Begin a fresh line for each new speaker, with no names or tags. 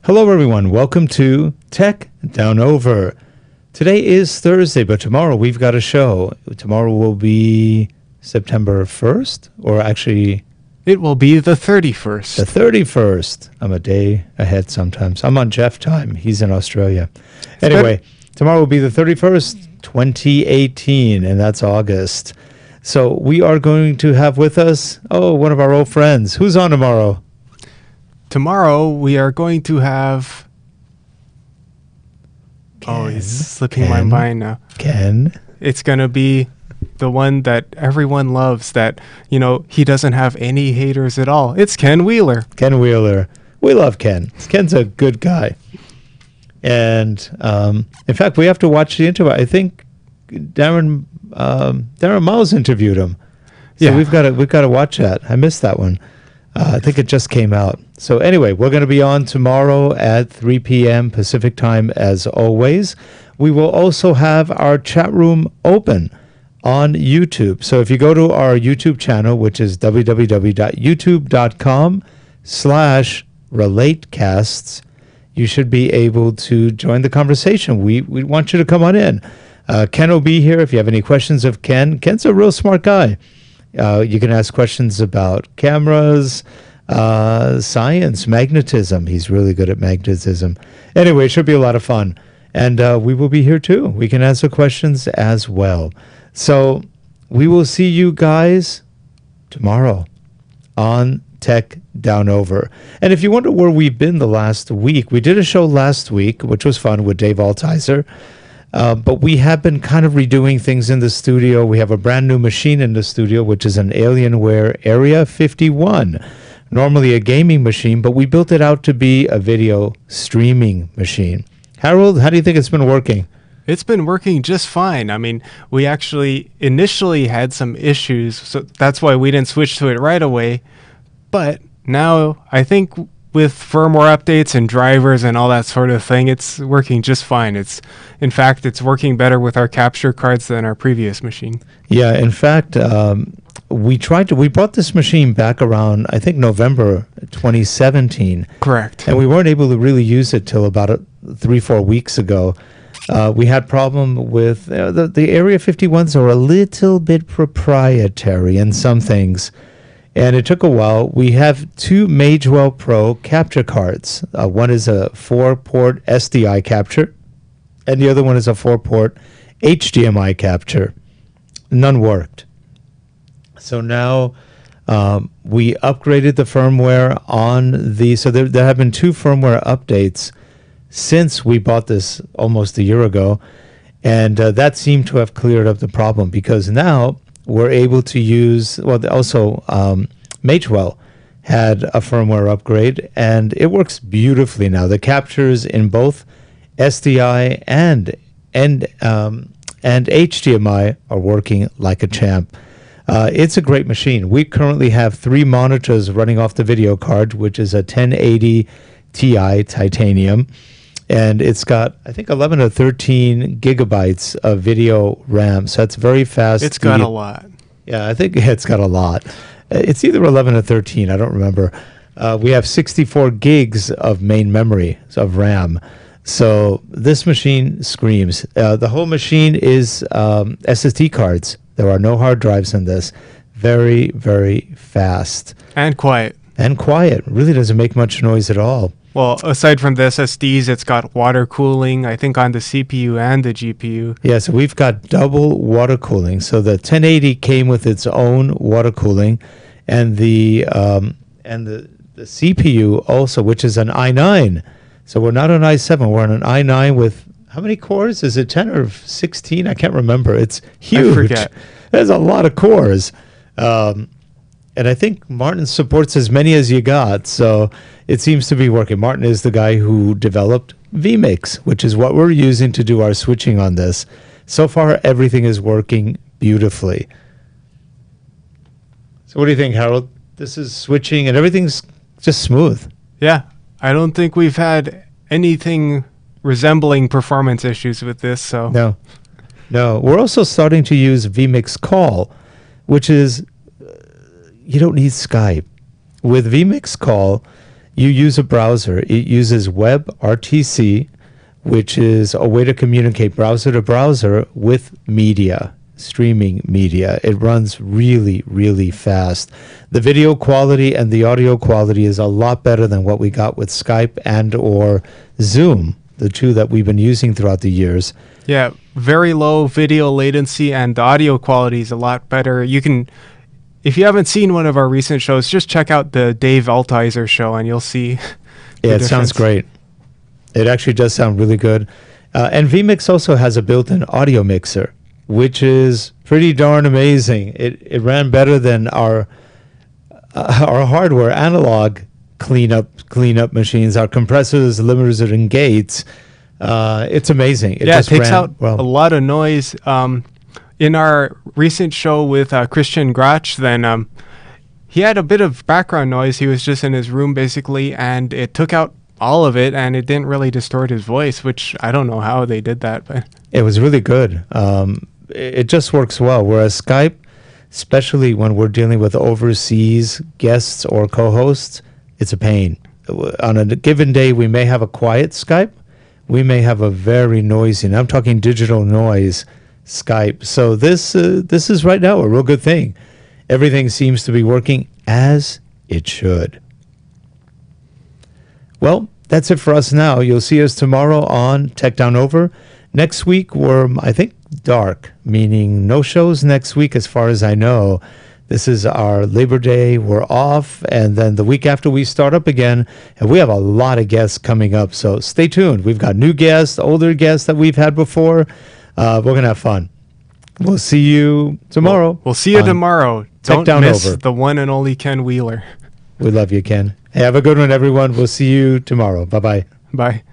Hello, everyone. Welcome to Tech Down Over. Today is Thursday, but tomorrow we've got a show. Tomorrow will be September 1st, or actually...
It will be the 31st.
The 31st. I'm a day ahead sometimes. I'm on Jeff time. He's in Australia. Anyway, tomorrow will be the 31st, 2018, and that's August. So we are going to have with us, one of our old friends. Who's on tomorrow?
Tomorrow we are going to have...
Ken.
He's slipping my mind now.
Ken.
It's going to be the one that everyone loves, that, he doesn't have any haters at all. It's Ken Wheeler.
Ken Wheeler. We love Ken. Ken's a good guy. And in fact, we have to watch the interview. I think Darren Miles interviewed him. So
Yeah.
we've got to watch that. I missed that one. I think it just came out. So anyway, we're going to be on tomorrow at 3 p.m. Pacific time as always. We will also have our chat room open on YouTube. So if you go to our YouTube channel, which is www.youtube.com/RELATECASTS, you should be able to join the conversation. We want you to come on in. Ken will be here if you have any questions of Ken. Ken's a real smart guy. You can ask questions about cameras, science, magnetism. He's really good at magnetism. Anyway, it should be a lot of fun. And we will be here too. We can answer questions as well. So we will see you guys tomorrow on Tech Down Over. And if you wonder where we've been the last week, we did a show last week, which was fun, with Dave Altizer. But we have been kind of redoing things in the studio. We have a brand new machine in the studio, which is an Alienware Area 51. Normally a gaming machine, but we built it out to be a video streaming machine. Harold, how do you think it's been working?
It's been working just fine. I mean, we actually initially had some issues, so that's why we didn't switch to it right away. But now I think with firmware updates and drivers and all that sort of thing, it's working just fine. In fact, it's working better with our capture cards than our previous machine.
Yeah, in fact, we brought this machine back around, I think, November 2017.
Correct.
And we weren't able to really use it till about 3-4 weeks ago. We had problem with the Area 51s are a little bit proprietary in some things. And it took a while. We have two Magewell Pro capture cards. One is a 4-port SDI capture, and the other one is a 4-port HDMI capture. None worked. So now we upgraded the firmware on the... So there have been 2 firmware updates since we bought this almost a year ago, and that seemed to have cleared up the problem, because now... we're able to use, Magewell had a firmware upgrade, and it works beautifully now. The captures in both SDI and HDMI are working like a champ. It's a great machine. We currently have 3 monitors running off the video card, which is a 1080 Ti titanium. And it's got, I think, 11 or 13 gigabytes of video RAM. So that's very fast.
It's got a lot.
Yeah, I think it's got a lot. It's either 11 or 13. I don't remember. We have 64 gigs of main memory of RAM. So this machine screams. The whole machine is SSD cards. There are no hard drives in this. Very, very fast.
And quiet.
And quiet. Really doesn't make much noise at all.
Well, aside from the SSDs, it's got water cooling, I think, on the CPU and the GPU.
Yeah, so we've got double water cooling. So the 1080 came with its own water cooling, and the CPU also, which is an i9. So we're not an i7. We're on an i9 with how many cores? Is it 10 or 16? I can't remember. It's huge.
I forget.
There's a lot of cores. And I think Martin supports as many as you got, so it seems to be working. Martin is the guy who developed vMix, which is what we're using to do our switching on this. So far, everything is working beautifully. So what do you think, Harold? This is switching, and everything's just smooth.
Yeah, I don't think we've had anything resembling performance issues with this. So
No. We're also starting to use vMix Call, which is... you don't need Skype. With vMix Call, you use a browser. It uses WebRTC, which is a way to communicate browser to browser with media, streaming media. It runs really, really fast. The video quality and the audio quality is a lot better than what we got with Skype and or Zoom, the two that we've been using throughout the years.
Yeah, very low video latency, and the audio quality is a lot better. You can, if you haven't seen one of our recent shows, just check out the Dave Altizer show and you'll see.
Yeah, it sounds great. It actually does sound really good. And vMix also has a built-in audio mixer, which is pretty darn amazing. It ran better than our hardware analog cleanup machines, our compressors, limiters, and gates. It's amazing.
It takes out a lot of noise. In our recent show with Christian Grach, then he had a bit of background noise. He was just in his room basically, and it took out all of it, and it didn't really distort his voice, which I don't know how they did that, but
it was really good. It just works well. Whereas Skype, especially when we're dealing with overseas guests or co-hosts, it's a pain. On a given day, we may have a quiet Skype. We may have a very noisy, and I'm talking digital noise Skype. So this is right now a real good thing. Everything seems to be working as it should. Well, that's it for us now. You'll see us tomorrow on Tech Down Over. Next week, we're, I think, dark, meaning no shows next week as far as I know. This is our Labor Day. We're off, and then the week after we start up again, and we have a lot of guests coming up, so stay tuned. We've got new guests, older guests that we've had before. We're going to have fun. We'll see you tomorrow.
We'll see you tomorrow. Don't miss
Over.
The one and only Ken Wheeler.
We love you, Ken. Hey, have a good one, everyone. We'll see you tomorrow. Bye-bye.
Bye.